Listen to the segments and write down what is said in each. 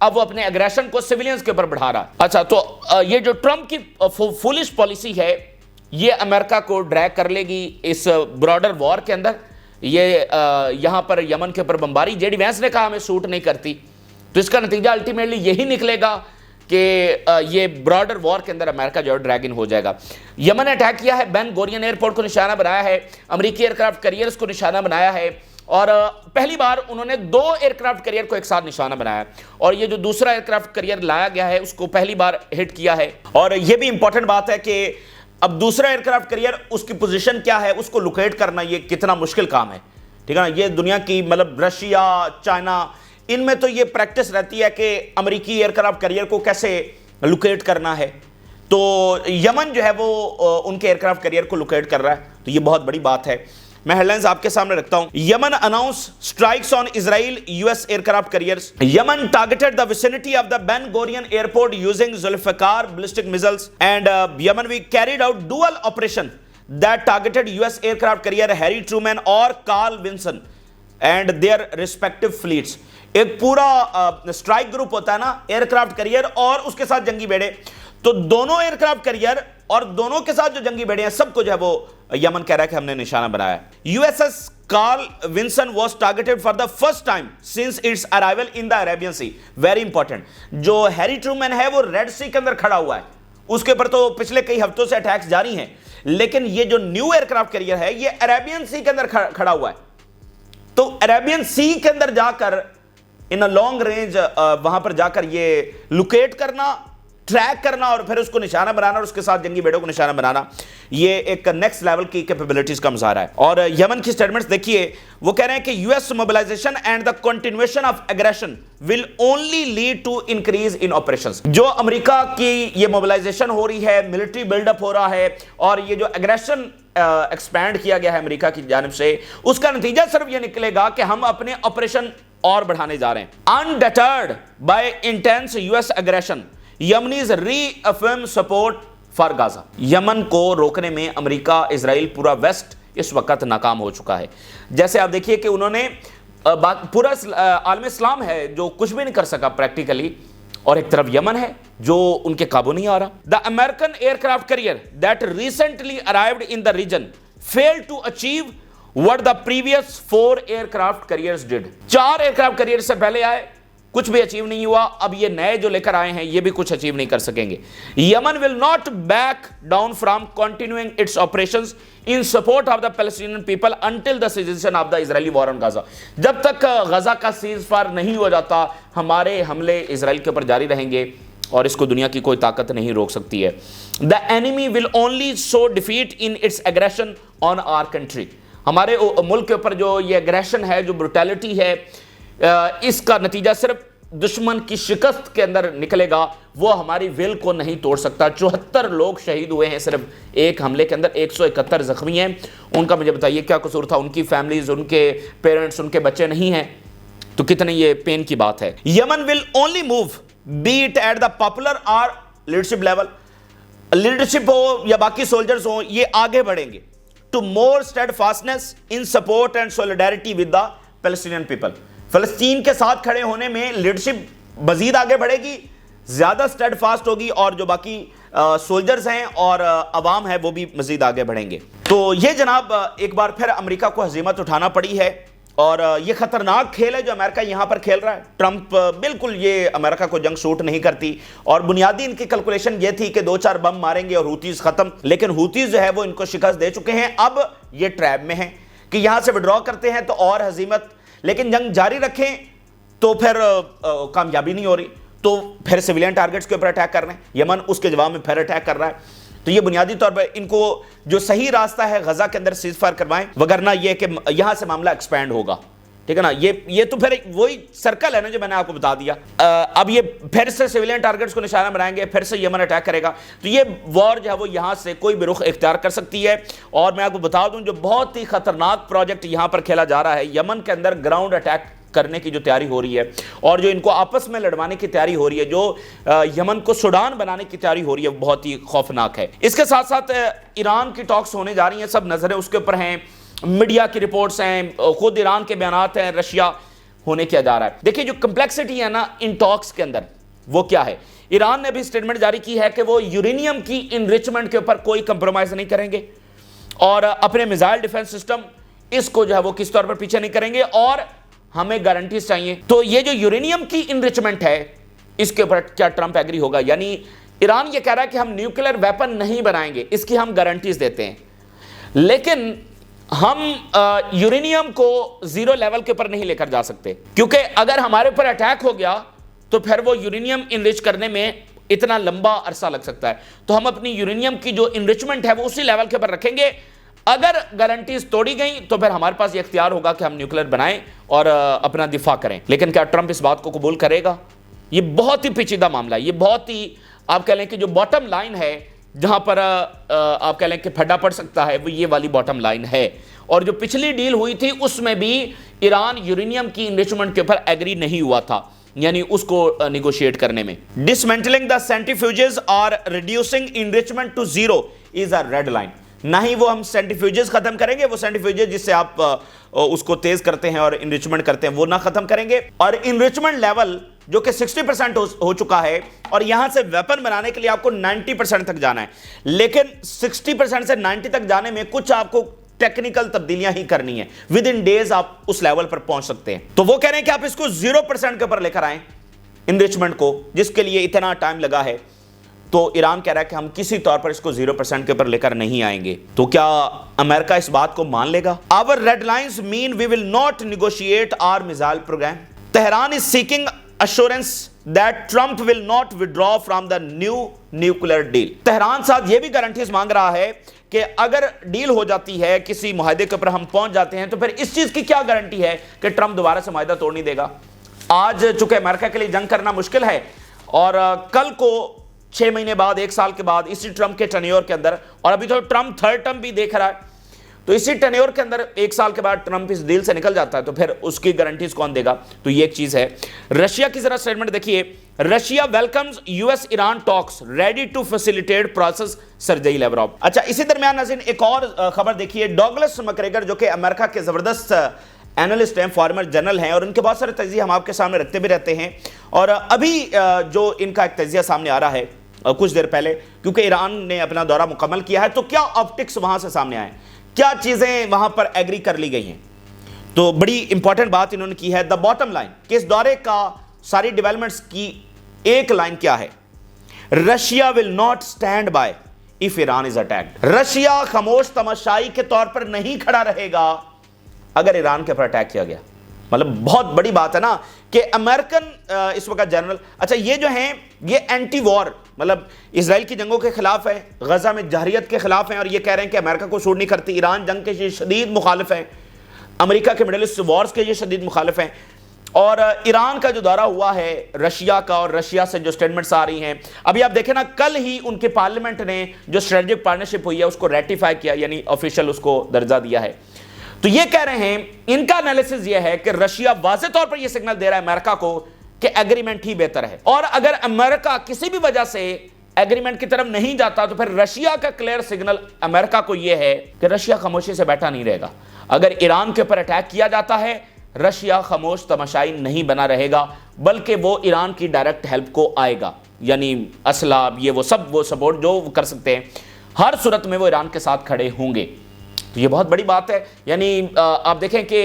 اب وہ اپنے اگریشن کو سیویلینز کے اوپر بڑھا رہا ہے. اچھا تو یہ جو ٹرمپ کی فولش پالیسی ہے یہ امریکہ کو ڈریگ کر لے گی اس براڈر وار کے اندر. یہ یہاں پر یمن کے اوپر بمباری جے ڈی وینس نے کہا ہمیں سوٹ نہیں کرتی, تو اس کا نتیجہ الٹیمیٹلی یہی نکلے گا کہ یہ براڈر وار کے اندر امریکہ جو ڈریگن ہو جائے گا. یمن نے اٹیک کیا ہے, بین گورین ایئرپورٹ کو نشانہ بنایا ہے, امریکی ایئرکرافٹ کیریئرز کو نشانہ بنایا ہے, اور پہلی بار انہوں نے 2 ایئرکرافٹ کیریئر کو ایک ساتھ نشانہ بنایا, اور یہ جو دوسرا ایئرکرافٹ کیریئر لایا گیا ہے اس کو پہلی بار ہٹ کیا ہے. اور یہ بھی امپورٹنٹ بات ہے کہ اب دوسرا ایئرکرافٹ کیریئر اس کی پوزیشن کیا ہے اس کو لوکیٹ کرنا یہ کتنا مشکل کام ہے, ٹھیک ہے نا. یہ دنیا کی مطلب رشیا, چائنا, ان میں تو یہ پریکٹس رہتی ہے کہ امریکی ایئرکرافٹ کیریئر کو کیسے لوکیٹ کرنا ہے, تو یمن جو ہے وہ ان کے ایئرکرافٹ کیریئر کو لوکیٹ کر رہا ہے, تو یہ بہت بڑی بات ہے. میں ہیڈ لائنز آپ کے سامنے رکھتا ہوں. Yemen announce strikes on Israel US aircraft carriers. Yemen targeted the vicinity of the Ben Gurion airport using Zulfikar ballistic missiles, and Yemen we carried out dual operation that targeted US aircraft carrier Harry Truman or Carl Vinson and their respective fleets. ایک پورا strike group ہوتا ہے نا, aircraft career اور اس کے ساتھ جنگی بیڑے, تو دونوں ایئرکرافٹ کیریئر اور دونوں کے ساتھ جو جنگی بیڑے ہیں سب کو جو ہے وہ یمن کہہ رہا ہے کہ ہم نے نشانہ بنایا ہے. USS Carl Vinson was targeted for the first time since its arrival in the Arabian Sea. Very important. جو ہیری ٹرومین ہے وہ ریڈ سی کے اندر کھڑا ہوا ہے, اس کے اوپر تو پچھلے کئی ہفتوں سے اٹیکس جاری ہیں, لیکن یہ جو نیو ایئرکرافٹ کیریئر ہے یہ عربین سی کے اندر کھڑا ہوا ہے. تو عربین سی کے اندر جا کر ان لانگ رینج وہاں پر جا کر یہ لوکیٹ کرنا, ٹریک کرنا اور پھر اس کو نشانہ بنانا اور اس کے ساتھ جنگی بیڑوں کو نشانہ بنانا, یہ ایک نیکسٹ لیول کی کیپیبلٹیز کا مظاہرہ ہے. اور یمن کی سٹیٹمنٹس دیکھیے, وہ کہہ رہے ہیں کہ US mobilization and the continuation of aggression will only lead to increase in operations. جو امریکہ کی یہ موبلائزیشن ہو رہی ہے, ملٹری بلڈ اپ ہو رہا ہے, اور یہ جو اگریشن ایکسپینڈ کیا گیا ہے امریکہ کی جانب سے, اس کا نتیجہ صرف یہ نکلے گا کہ ہم اپنے آپریشن اور بڑھانے جا رہے ہیں. Undeterred by intense US aggression, Yemenis reaffirm support for Gaza. یمن کو روکنے میں امریکہ, اسرائیل, پورا ویسٹ اس وقت ناکام ہو چکا ہے. جیسے آپ دیکھیے کہ انہوں نے پورا عالم اسلام ہے جو کچھ بھی نہیں کر سکا پریکٹیکلی, اور ایک طرف یمن ہے جو ان کے قابو نہیں آ رہا. The American aircraft carrier that recently arrived in the region failed to achieve what the previous 4 aircraft carriers did. 4 aircraft carriers سے پہلے آئے, کچھ بھی اچیو نہیں ہوا, اب یہ نئے جو لے کر آئے ہیں یہ بھی کچھ اچیو نہیں کر سکیں گے. یمن will not back down from continuing its operations in support of the Palestinian people until the cessation of the Israeli war on Gaza. جب تک غزہ کا سیز فائر نہیں ہو جاتا ہمارے حملے اسرائیل کے اوپر جاری رہیں گے, اور اس کو دنیا کی کوئی طاقت نہیں روک سکتی ہے. The enemy will only show defeat in its aggression on our country. ہمارے ملک کے اوپر جو یہ اگریشن ہے, جو بروٹیلٹی ہے, اس کا نتیجہ صرف دشمن کی شکست کے اندر نکلے گا, وہ ہماری ول کو نہیں توڑ سکتا. 74 لوگ شہید ہوئے ہیں صرف ایک حملے کے اندر, 171 زخمی ہیں. ان کا مجھے بتائیے کیا قصور تھا, ان کی فیملیز, ان کے پیرنٹس, ان کے بچے نہیں ہیں, تو کتنے یہ پین کی بات ہے. یمن will only move be it at the popular or leadership level, leadership ہو یا باقی سولجرز ہوں, یہ آگے بڑھیں گے to more steadfastness in support and solidarity with the Palestinian people. فلسطین کے ساتھ کھڑے ہونے میں لیڈرشپ مزید آگے بڑھے گی, زیادہ اسٹیڈ فاسٹ ہوگی, اور جو باقی سولجرز ہیں اور عوام ہے وہ بھی مزید آگے بڑھیں گے. تو یہ جناب ایک بار پھر امریکہ کو ہزیمت اٹھانا پڑی ہے, اور یہ خطرناک کھیل ہے جو امریکہ یہاں پر کھیل رہا ہے. ٹرمپ بالکل یہ امریکہ کو جنگ سوٹ نہیں کرتی, اور بنیادی ان کی کیلکولیشن یہ تھی کہ 2-4 بم ماریں گے اور ہوتیز ختم, لیکن ہوتیز جو ہے وہ ان کو شکست دے چکے ہیں. اب یہ ٹریپ میں ہیں کہ یہاں سے وڈرا کرتے ہیں تو اور ہزیمت, لیکن جنگ جاری رکھیں تو پھر کامیابی نہیں ہو رہی, تو پھر سویلین ٹارگٹس کے اوپر اٹیک کر رہے ہیں. یمن اس کے جواب میں پھر اٹیک کر رہا ہے. تو یہ بنیادی طور پر ان کو جو صحیح راستہ ہے غزہ کے اندر سیز فائر کروائیں, وگرنہ یہ کہ یہاں سے معاملہ ایکسپینڈ ہوگا, ٹھیک ہے نا. یہ تو پھر وہی سرکل ہے نا جو میں نے آپ کو بتا دیا. اب یہ پھر سے سویلین ٹارگٹس کو نشانہ بنائیں گے, پھر سے یمن اٹیک کرے گا, تو یہ وار جو ہے وہ یہاں سے کوئی بھی رخ اختیار کر سکتی ہے. اور میں آپ کو بتا دوں جو بہت ہی خطرناک پروجیکٹ یہاں پر کھیلا جا رہا ہے, یمن کے اندر گراؤنڈ اٹیک کرنے کی جو تیاری ہو رہی ہے, اور جو ان کو آپس میں لڑوانے کی تیاری ہو رہی ہے, جو یمن کو سوڈان بنانے کی تیاری ہو رہی ہے, وہ بہت ہی خوفناک ہے. اس کے ساتھ ساتھ ایران کی ٹاکس ہونے جا رہی ہیں, سب نظریں اس کے اوپر ہیں, میڈیا کی رپورٹس ہیں, خود ایران کے بیانات ہیں, رشیا ہونے کیا جا رہا ہے. دیکھیں جو کمپلیکسٹی ہے نا ان ٹاکس کے اندر وہ کیا ہے. ایران نے بھی سٹیٹمنٹ جاری کی ہے کہ وہ یورینیم کی انریچمنٹ کے اوپر کوئی کمپرومائز نہیں کریں گے اور اپنے میزائل ڈیفنس سسٹم اس کو جو ہے وہ کس طور پر پیچھے نہیں کریں گے اور ہمیں گارنٹیز چاہیے. تو یہ جو یورینیم کی انریچمنٹ ہے اس کے اوپر کیا ٹرمپ ایگری ہوگا؟ یعنی ایران یہ کہہ رہا ہے کہ ہم نیوکلیر ویپن نہیں بنائیں گے, اس کی ہم گارنٹیز دیتے ہیں, لیکن ہم یورینیم کو زیرو لیول کے اوپر نہیں لے کر جا سکتے, کیونکہ اگر ہمارے اوپر اٹیک ہو گیا تو پھر وہ یورینیم انریچ کرنے میں اتنا لمبا عرصہ لگ سکتا ہے. تو ہم اپنی یورینیم کی جو انریچمنٹ ہے وہ اسی لیول کے اوپر رکھیں گے. اگر گارنٹیز توڑی گئیں تو پھر ہمارے پاس یہ اختیار ہوگا کہ ہم نیوکلیر بنائیں اور اپنا دفاع کریں. لیکن کیا ٹرمپ اس بات کو قبول کرے گا؟ یہ بہت ہی پیچیدہ معاملہ ہے. یہ بہت ہی آپ کہہ لیں کہ جو باٹم لائن ہے جہاں پر آپ کہہ لیں کہ پھڈا پڑ سکتا ہے وہ یہ والی باٹم لائن ہے. اور جو پچھلی ڈیل ہوئی تھی اس میں بھی ایران یورینیم کی انریچمنٹ کے اوپر ایگری نہیں ہوا تھا, یعنی اس کو نیگوشیٹ کرنے میں. ڈسمینٹلنگ دا سینٹریفیوجز اور reducing enrichment to zero is a red line. نہ ہی وہ ہم سینٹریفیوجز ختم کریں گے, وہ سینٹریفیوجز جس سے آپ اس کو تیز کرتے ہیں اور انریچمنٹ کرتے ہیں وہ نہ ختم کریں گے. اور انریچمنٹ لیول جو کہ 60% ہو چکا ہے اور یہاں سے ویپن بنانے کے لیے آپ کو 90% تک جانا ہے, لیکن 60% سے 90 تک جانے میں کچھ آپ کو ٹیکنیکل تبدیلیاں ہی کرنی ہیں. ود ان ڈیز آپ اس لیول پر پہنچ سکتے ہیں. تو وہ کہہ رہے ہیں کہ آپ اس کو 0% کے اوپر لے کر آئیں انریچمنٹ کو, جس کے لیے اتنا ٹائم لگا ہے. تو ایران کہہ رہا ہے کہ ہم کسی طور پر اس کو 0% کے اوپر لے کر نہیں آئیں گے. تو کیا امریکہ اس بات کو مان لے گا؟ Our red lines mean we will not negotiate our missile program. Tehran is seeking assurance that Trump will not withdraw from the new nuclear deal. Tehran ساتھ یہ بھی گارنٹیز مانگ رہا ہے کہ اگر ڈیل ہو جاتی ہے, کسی معاہدے کے اوپر ہم پہنچ جاتے ہیں, تو پھر اس چیز کی کیا گارنٹی ہے کہ ٹرمپ دوبارہ سے معاہدہ توڑ نہیں دے گا؟ آج چونکہ امریکہ کے لیے جنگ کرنا مشکل ہے اور کل کو 6 مہینے بعد 1 سال کے بعد اسی ٹرمپ کے ٹینیور کے اندر, اور ابھی تو ٹرمپ تھرڈ ٹرم بھی دیکھ رہا ہے, تو اسی ٹینیور کے اندر 1 سال کے بعد ٹرمپ اس ڈیل سے نکل جاتا ہے تو پھر اس کی گارنٹیز کون دے گا؟ تو یہ ایک چیز ہے. رشیا کی ذرا سٹیٹمنٹ دیکھیے. Russia welcomes US Iran talks ready to facilitate process Sergei Lavrov. اچھا اسی درمیان ناظرین ایک اور خبر دیکھیے. ڈاگلس مکریگر جو کہ امریکہ کے زبردست اینالسٹ ہیں, فارمر جنرل ہیں, اور ان کے بہت سارے تجزیے ہم آپ کے سامنے رکھتے بھی رہتے ہیں, اور ابھی جو ان کا ایک تجزیہ سامنے آ رہا ہے کچھ دیر پہلے, کیونکہ ایران نے اپنا دورہ مکمل کیا ہے, تو کیا آپٹکس وہاں سے سامنے آئے, کیا چیزیں وہاں پر ایگری کر لی گئی ہیں. تو بڑی امپورٹنٹ بات انہوں نے کی ہے. دا باٹم لائن کہ اس دورے کا ساری ڈیولپمنٹس کی ایک لائن کیا ہے؟ Russia will not stand by if Iran is attacked. Russia خاموش تماشائی کے طور پر نہیں کھڑا رہے گا اگر ایران کے اوپر اٹیک کیا گیا. مطلب بہت بڑی بات ہے نا کہ امریکن اس وقت جنرل, اچھا یہ جو ہیں یہ اینٹی وار, مطلب اسرائیل کی جنگوں کے خلاف ہے, غزہ میں جہریت کے خلاف ہیں, اور یہ کہہ رہے ہیں کہ امریکہ کو سوٹ نہیں کرتی. ایران جنگ کے یہ شدید مخالف ہیں, امریکہ کے مڈل ایسٹ وارز کے یہ شدید مخالف ہیں. اور ایران کا جو دورہ ہوا ہے رشیا کا, اور رشیا سے جو سٹیٹمنٹس آ رہی ہیں, ابھی آپ دیکھیں نا کل ہی ان کے پارلیمنٹ نے جو اسٹریٹجک پارٹنرشپ ہوئی ہے اس کو ریٹیفائی کیا, یعنی آفیشیل اس کو درجہ دیا ہے. تو یہ کہہ رہے ہیں, ان کا انالیسس یہ ہے کہ رشیا واضح طور پر یہ سگنل دے رہا ہے امریکہ کو کہ ایگریمنٹ ہی بہتر ہے, اور اگر امریکہ کسی بھی وجہ سے ایگریمنٹ کی طرف نہیں جاتا تو پھر رشیا کا کلیئر سگنل امریکہ کو یہ ہے کہ رشیا خاموشی سے بیٹھا نہیں رہے گا. اگر ایران کے اوپر اٹیک کیا جاتا ہے رشیا خاموش تماشائی نہیں بنا رہے گا, بلکہ وہ ایران کی ڈائریکٹ ہیلپ کو آئے گا, یعنی اسلحہ یہ وہ سب وہ سپورٹ جو وہ کر سکتے ہیں, ہر صورت میں وہ ایران کے ساتھ کھڑے ہوں گے. تو یہ بہت بڑی بات ہے. یعنی آپ دیکھیں کہ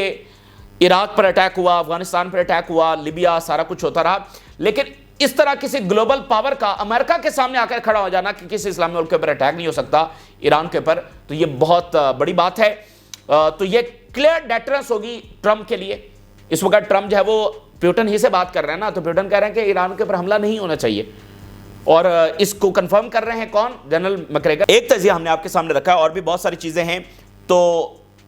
عراق پر اٹیک ہوا, افغانستان پر اٹیک ہوا, لیبیا, سارا کچھ ہوتا رہا, لیکن اس طرح کسی گلوبل پاور کا امریکہ کے سامنے آ کر کھڑا ہو جانا کہ کسی اسلامی ملک کے اوپر اٹیک نہیں ہو سکتا ایران کے اوپر, تو یہ بہت بڑی بات ہے. تو یہ کلیئر ڈیٹرنس ہوگی ٹرمپ کے لیے. اس وقت ٹرمپ جو ہے وہ پیوٹن ہی سے بات کر رہے ہیں نا, تو پیوٹن کہہ رہے ہیں کہ ایران کے اوپر حملہ نہیں ہونا چاہیے, اور اس کو کنفرم کر رہے ہیں کون؟ جنرل مکریگر. ایک تجزیہ ہم نے آپ کے سامنے رکھا ہے, اور بھی بہت ساری چیزیں ہیں. تو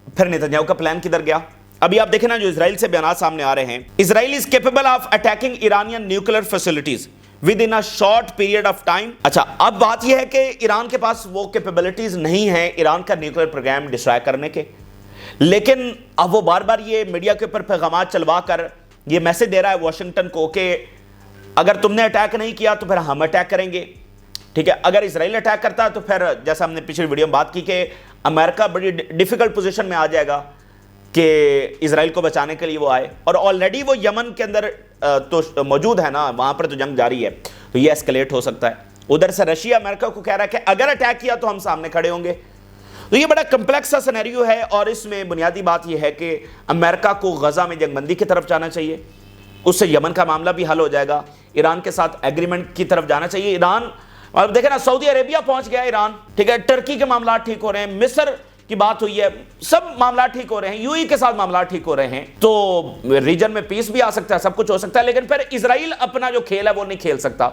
پھر نیتنیاہو کا پلان کدھر گیا؟ ابھی آپ دیکھیں نا جو اسرائیل سے بیانات سامنے آ رہے ہیں. Israel is capable of attacking Iranian nuclear facilities within a short period of time. اچھا اب بات یہ ہے کہ ایران کے پاس وہ کیپیبلٹیز نہیں ہیں ایران کا نیوکلیر پروگرام ڈسٹرائے کرنے کے, لیکن اب وہ بار بار یہ میڈیا کے اوپر پیغامات چلوا کر یہ میسج دے رہا ہے واشنگٹن کو کہ اگر تم نے اٹیک نہیں کیا تو پھر ہم اٹیک کریں گے. ٹھیک ہے, اگر اسرائیل اٹیک کرتا ہے تو پھر جیسا ہم نے پچھلی ویڈیو میں بات کی کہ امریکہ بڑی ڈیفیکلٹ پوزیشن میں آ جائے گا کہ اسرائیل کو بچانے کے لیے وہ آئے، اور آلریڈی وہ یمن کے اندر تو موجود ہے نا، وہاں پر تو جنگ جاری ہے، تو یہ اسکلیٹ ہو سکتا ہے۔ ادھر سے رشیا امریکہ کو کہہ رہا ہے کہ اگر اٹیک کیا تو ہم سامنے کھڑے ہوں گے۔ تو یہ بڑا کمپلیکس سا سینیریو ہے، اور اس میں بنیادی بات یہ ہے کہ امریکہ کو غزہ میں جنگ بندی کی طرف جانا چاہیے، اس سے یمن کا معاملہ بھی حل ہو جائے گا، ایران کے ساتھ ایگریمنٹ کی طرف جانا چاہیے۔ ایران، اب دیکھیں نا، سعودی عربیہ پہنچ گیا ایران، ٹھیک ہے، ٹرکی کے معاملات ٹھیک ہو رہے ہیں، مصر کی بات ہوئی ہے، سب معاملات ٹھیک ہو رہے ہیں، یو ای کے ساتھ معاملات ٹھیک ہو رہے ہیں، تو ریجن میں پیس بھی آ سکتا ہے، سب کچھ ہو سکتا ہے، لیکن پھر اسرائیل اپنا جو کھیل ہے وہ نہیں کھیل سکتا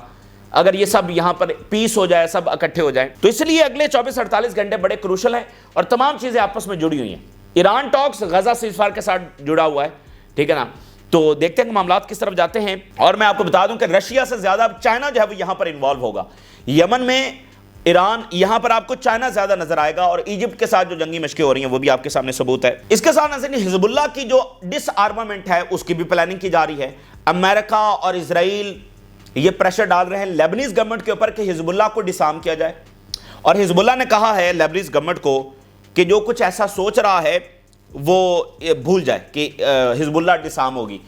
اگر یہ سب یہاں پر پیس ہو جائے، سب اکٹھے ہو جائیں۔ تو اس لیے اگلے 24-48 گھنٹے بڑے کروشل ہیں، اور تمام چیزیں آپس میں جڑی ہوئی ہیں۔ ایران ٹاکس غزہ سیز فائر کے ساتھ جڑا ہوا ہے، ٹھیک ہے نا، تو دیکھتے ہیں کہ معاملات کس طرف جاتے ہیں۔ اور میں آپ کو بتا دوں کہ رشیا سے زیادہ چائنا جو ہے وہ یہاں پر انوالو ہوگا، یمن میں ایران، یہاں پر آپ کو چائنا زیادہ نظر آئے گا، اور ایجپٹ کے ساتھ جو جنگی مشقیں ہو رہی ہیں وہ بھی آپ کے سامنے ثبوت ہے۔ اس کے ساتھ ناظرین، حزب اللہ کی جو ڈس آرمامنٹ ہے اس کی بھی پلاننگ کی جا رہی ہے۔ امریکہ اور اسرائیل یہ پریشر ڈال رہے ہیں لیبنیز گورنمنٹ کے اوپر کہ حزب اللہ کو ڈسارم کیا جائے، اور حزب اللہ نے کہا ہے لیبنیز گورنمنٹ کو کہ جو کچھ ایسا سوچ رہا ہے وہ بھول جائے کہ حزب اللہ ڈسارم ہوگی،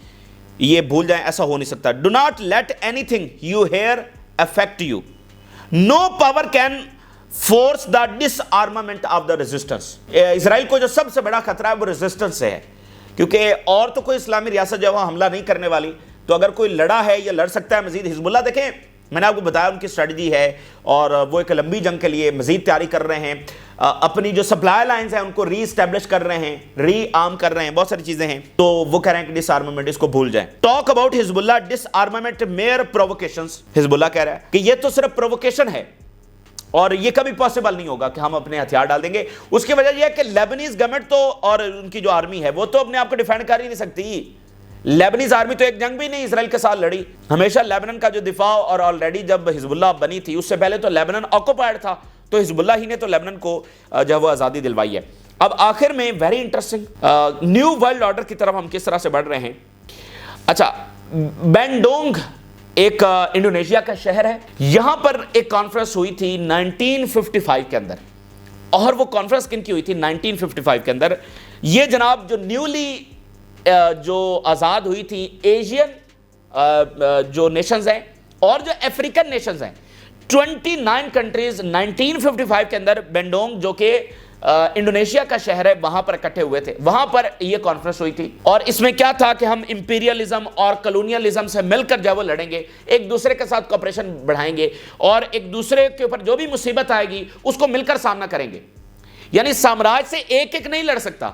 یہ بھول جائیں، ایسا ہو نہیں سکتا۔ Do not let anything you hear affect you, no power can force the disarmament of the resistance. Israel کو جو سب سے بڑا خطرہ ہے وہ ریزسٹنس سے ہے، کیونکہ اور تو کوئی اسلامی ریاست جو وہاں حملہ نہیں کرنے والی، تو اگر کوئی لڑا ہے یا لڑ سکتا ہے مزید۔ حزب اللہ دیکھیں، میں نے آپ کو بتایا ان کی اسٹریٹجی ہے، اور وہ ایک لمبی جنگ کے لیے مزید تیاری کر رہے ہیں، اپنی جو سپلائی لائنز ہیں ان کو ری اسٹیبلش کر رہے ہیں، ری آرم کر رہے ہیں، بہت ساری چیزیں ہیں، تو وہ کہہ رہے ہیں کہ ڈس آرمامنٹ، اس کو بھول جائیں۔ ٹاک اباؤٹ حزب اللہ ڈس آرمامنٹ میئر پرووکیشنز، حزب اللہ کہہ رہا ہے کہ یہ تو صرف پرووکیشن ہے، اور یہ کبھی پاسبل نہیں ہوگا کہ ہم اپنے ہتھیار ڈال دیں گے۔ اس کی وجہ یہ ہے کہ لیبنیز گورنمنٹ تو اور ان کی جو آرمی ہے وہ تو اپنے آپ کو ڈیفینڈ کر ہی نہیں سکتی۔ لیبنیز آرمی تو ایک جنگ بھی نہیں اسرائیل کے ساتھ لڑی، ہمیشہ لیبنن کا جو دفاع، اور آلریڈی جب حزب اللہ بنی تھی اس سے پہلے تو لیبنن آکوپائڈ تھا، تو حزب اللہ ہی نے تو لیبنن کو جو وہ آزادی دلوائی ہے۔ اب آخر میں very interesting, new world order کی طرف ہم کس طرح سے بڑھ رہے ہیں۔ اچھا، بینڈونگ ایک انڈونیشیا کا شہر ہے، یہاں پر ایک کانفرنس ہوئی تھی 1955 کے اندر، اور وہ کانفرنس کن کی ہوئی تھی 1955 کے اندر؟ یہ جناب جو نیولی جو آزاد ہوئی تھی ایشین جو نیشنز ہیں اور جو افریقن نیشنز ہیں، 29 کنٹریز 1955 کے اندر بینڈونگ جو کہ انڈونیشیا کا شہر ہے وہاں پر اکٹھے ہوئے تھے، وہاں پر یہ کانفرنس ہوئی تھی، اور اس میں کیا تھا کہ ہم امپیریلزم اور کلونیلزم سے مل کر جب وہ لڑیں گے، ایک دوسرے کے ساتھ کوپریشن بڑھائیں گے، اور ایک دوسرے کے اوپر جو بھی مصیبت آئے گی اس کو مل کر سامنا کریں گے۔ یعنی سامراج سے ایک ایک نہیں لڑ سکتا،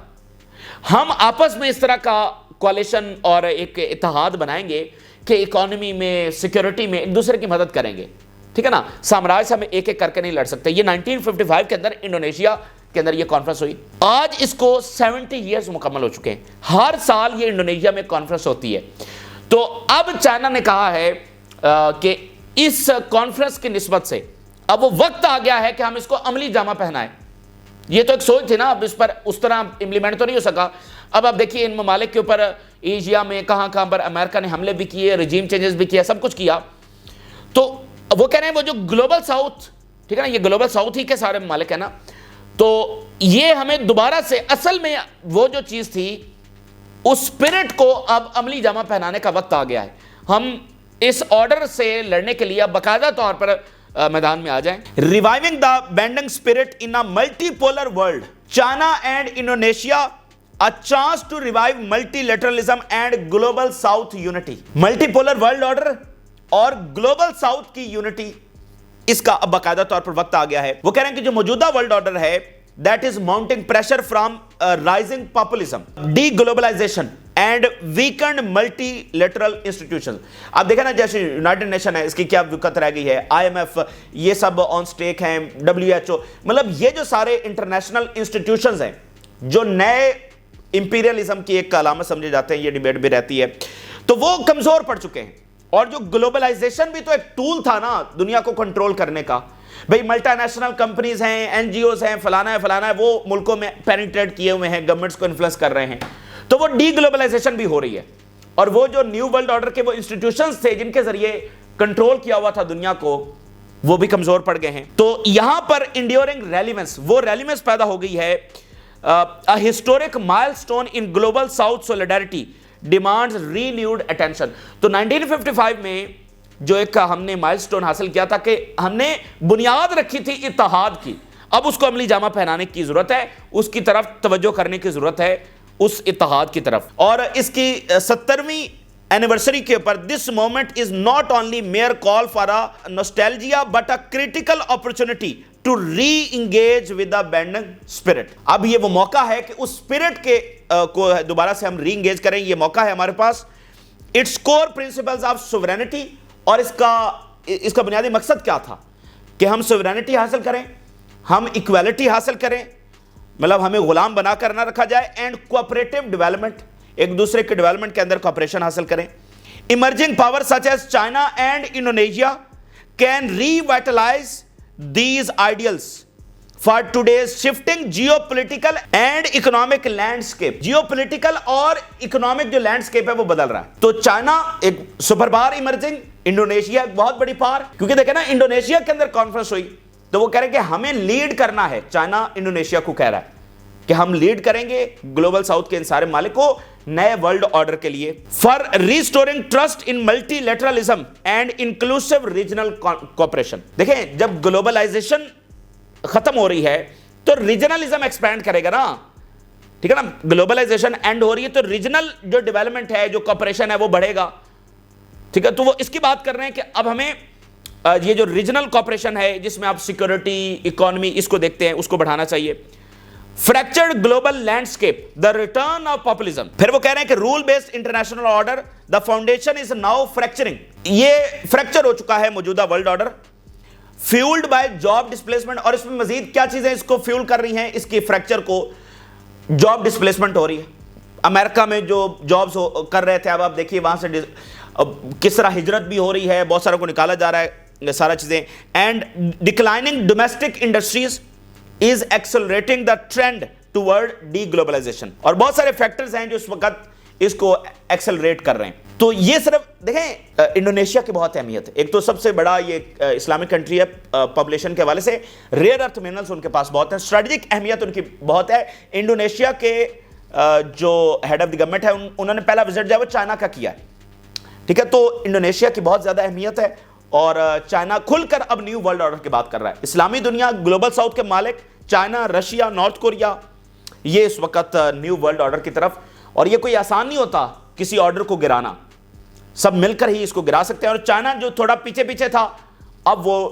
ہم آپس میں اس طرح کا کوalition اور ایک اتحاد بنائیں گے کہ اکانومی میں، سیکیورٹی میں ایک دوسرے کی مدد کریں گے، ٹھیک ہے نا۔ سامراج سے ہم ایک ایک کر کے نہیں لڑ سکتے۔ یہ 1955 کے اندر انڈونیشیا کے اندر یہ کانفرنس ہوئی، آج اس کو 70 ایئرز مکمل ہو چکے ہیں، ہر سال یہ انڈونیشیا میں کانفرنس ہوتی ہے۔ تو اب چائنا نے کہا ہے کہ اس کانفرنس کی نسبت سے اب وہ وقت آ گیا ہے کہ ہم اس کو عملی جامہ پہنائیں۔ یہ تو ایک سوچ تھی نا، اب اس پر اس طرح امپلیمنٹ تو نہیں ہو سکا۔ اب آپ دیکھیے ان ممالک کے اوپر ایشیا میں کہاں کہاں پر امریکہ نے حملے بھی کیے، رجیم چینجز بھی کیا، سب کچھ کیا۔ تو وہ کہہ رہے ہیں وہ جو گلوبل ساؤتھ، ٹھیک ہے نا، یہ گلوبل ساؤتھ ہی کے سارے ممالک ہیں نا، تو یہ ہمیں دوبارہ سے اصل میں وہ جو چیز تھی اس اسپرٹ کو اب عملی جامہ پہنانے کا وقت آ گیا ہے۔ ہم اس آرڈر سے لڑنے کے لیے باقاعدہ طور پر میدان میں آ جائیں۔ Reviving the bending spirit in a multi polar world, China and Indonesia a chance to revive multilateralism and global south unity۔ Multi polar world order اور گلوبل ساؤتھ کی یونٹی، اس کا اب باقاعدہ طور پر وقت آ گیا ہے۔ وہ کہہ رہے ہیں کہ جو موجودہ ورلڈ آرڈر ہے that is mounting pressure from rising populism, deglobalization and weakened multilateral institutions۔ آپ دیکھیں نا جیسے یونائٹڈ نیشن ہے، اس کی کیا وقت رہ گئی ہے، IMF، یہ سب آن سٹیک ہیں، WHO، مطلب یہ جو سارے انٹرنیشنل انسٹیٹیوشنز ہیں جو نئے امپیریلزم کی ایک علامت سمجھے جاتے ہیں، یہ ڈیبیٹ بھی رہتی ہے، تو وہ کمزور پڑ چکے ہیں۔ اور جو گلوبلائزیشن بھی تو ایک ٹول تھا نا دنیا کو کنٹرول کرنے کا، بھئی ملٹی نیشنل کمپنیز ہیں، NGOs ہیں، فلانا ہے، وہ ملکوں میں پینیٹریٹ کیے ہوئے ہیں، گورنمنٹس کو انفلوئنس کر رہے ہیں، تو وہ ڈی گلوبلائزیشن بھی ہو رہی ہے۔ اور وہ جو نیو ورلڈ آرڈر کے وہ انسٹیٹیوشنز تھے جن کے ذریعے کنٹرول کیا ہوا تھا دنیا کو، وہ بھی کمزور پڑ گئے ہیں۔ تو یہاں پر انڈیورنگ ریلیونس، وہ ریلیونس پیدا ہو گئی ہے historic milestone in global south solidarity demands renewed attention. تو 1955 میں جو ایک ہم نے مائل سٹون حاصل کیا تھا کہ ہم نے بنیاد رکھی تھی اتحاد کی, اب اس کو عملی جامہ پہنانے کی ضرورت ہے, اس کی طرف توجہ کرنے کی ضرورت ہے, اس اتحاد کی طرف. اور اس کی 70ویں اینیورسری کے اوپر this moment is not only mere call for a nostalgia but a critical opportunity to reengage with a Bandung spirit. اب یہ وہ موقع ہے کہ اس اسپرٹ کے کو دوبارہ سے ہم ری انگیج کریں, یہ موقع ہے ہمارے پاس. Its core principles of sovereignty, اور اس کا بنیادی مقصد کیا تھا کہ ہم سوورینٹی حاصل کریں, ہم ایکویلٹی حاصل کریں, مطلب ہمیں غلام بنا کر نہ رکھا جائے, اینڈ کوآپریٹو ڈیولپمنٹ, ایک دوسرے کے ڈیولپمنٹ کے اندر کوآپریشن حاصل کریں. Emerging power such as China and Indonesia can revitalise these ideals for today's shifting geopolitical and economic landscape. Geopolitical اور اکنامک جو لینڈسکیپ ہے وہ بدل رہا ہے. تو چائنا ایک سپر پاور ایمرجنگ, انڈونیشیا ایک بہت بڑی پاور, کیونکہ دیکھیں نا انڈونیشیا کے اندر کانفرنس ہوئی تو وہ کہہ رہے ہیں کہ ہمیں لیڈ کرنا ہے. چائنا انڈونیشیا کو کہہ رہا ہے کہ ہم لیڈ کریں گے گلوبل ساؤتھ کے ان سارے مالک کو نئے ورلڈ آرڈر کے لیے. For restoring trust in multi literalism and inclusive regional cooperation. دیکھیں جب گلوبلائزیشن ختم ہو رہی ہے تو ریجنلزم ایکسپینڈ کرے گا نا, ٹھیک ہے نا. گلوبلائزیشن اینڈ ہو رہی ہے تو ریجنل جو ڈیولپمنٹ ہے, جو کوآپریشن ہے وہ بڑھے گا, ٹھیک ہے. تو وہ اس کی بات کر رہے ہیں کہ اب ہمیں یہ جو ریجنل کوآپریشن ہے جس میں آپ سیکورٹی, اکانومی, اس کو دیکھتے ہیں, اس کو بڑھانا چاہیے. Fractured global landscape, the return of populism. پھر وہ کہہ رہے ہیں کہ rule based international order the foundation is now fracturing. یہ فریکچر ہو چکا ہے موجودہ world order, fuelled by job displacement. اور اس میں مزید کیا چیزیں اس کو فیول کر رہی ہیں, اس کی فریکچر کو, جاب ڈسپلیسمنٹ ہو رہی ہے. امریکہ میں جو جابز کر رہے تھے, اب آپ دیکھیے وہاں سے کس طرح ہجرت بھی ہو رہی ہے, بہت ساروں کو نکالا جا رہا ہے, سارا چیزیں. And declining domestic industries is accelerating the trend toward deglobalisation. اور بہت سارے فیکٹرز ہیں جو اس وقت اس کو ایکسلریٹ کر رہے ہیں. تو یہ صرف دیکھیں انڈونیشیا کی بہت اہمیت ہے. ایک تو سب سے بڑا یہ اسلامک کنٹری ہے, پاپولیشن کے حوالے سے ریئر ارتھ منرلز ان کے پاس بہت ہیں, اسٹریٹجک اہمیت ان کی بہت ہے. انڈونیشیا کے جو ہیڈ آف دی گورنمنٹ ہے انہوں نے پہلا وزٹ جو ہے وہ چائنا کا کیا ہے, ٹھیک ہے. تو انڈونیشیا کی بہت زیادہ اہمیت ہے, اور چائنا کھل کر اب نیو ورلڈ آرڈر کی بات کر رہا ہے. اسلامی دنیا, گلوبل ساؤتھ کے مالک, چائنا, رشیا, نارتھ کوریا, یہ اس وقت نیو ورلڈ آرڈر کی طرف. اور یہ کوئی آسان نہیں ہوتا کسی آرڈر کو گرانا, سب مل کر ہی اس کو گرا سکتے ہیں. اور چائنا جو تھوڑا پیچھے پیچھے تھا اب وہ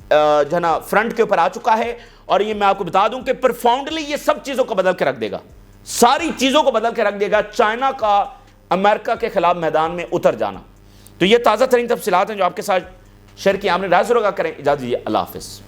جو ہے نا فرنٹ کے اوپر آ چکا ہے. اور یہ میں آپ کو بتا دوں کہ پرفاؤنڈلی یہ سب چیزوں کو بدل کے رکھ دے گا, ساری چیزوں کو بدل کے رکھ دے گا چائنا کا امریکہ کے خلاف میدان میں اتر جانا. تو یہ تازہ ترین تفصیلات ہیں جو آپ کے ساتھ شیئر کی. آپ نے رائے ضرور کریں. اجازت دیجیے, اللہ حافظ.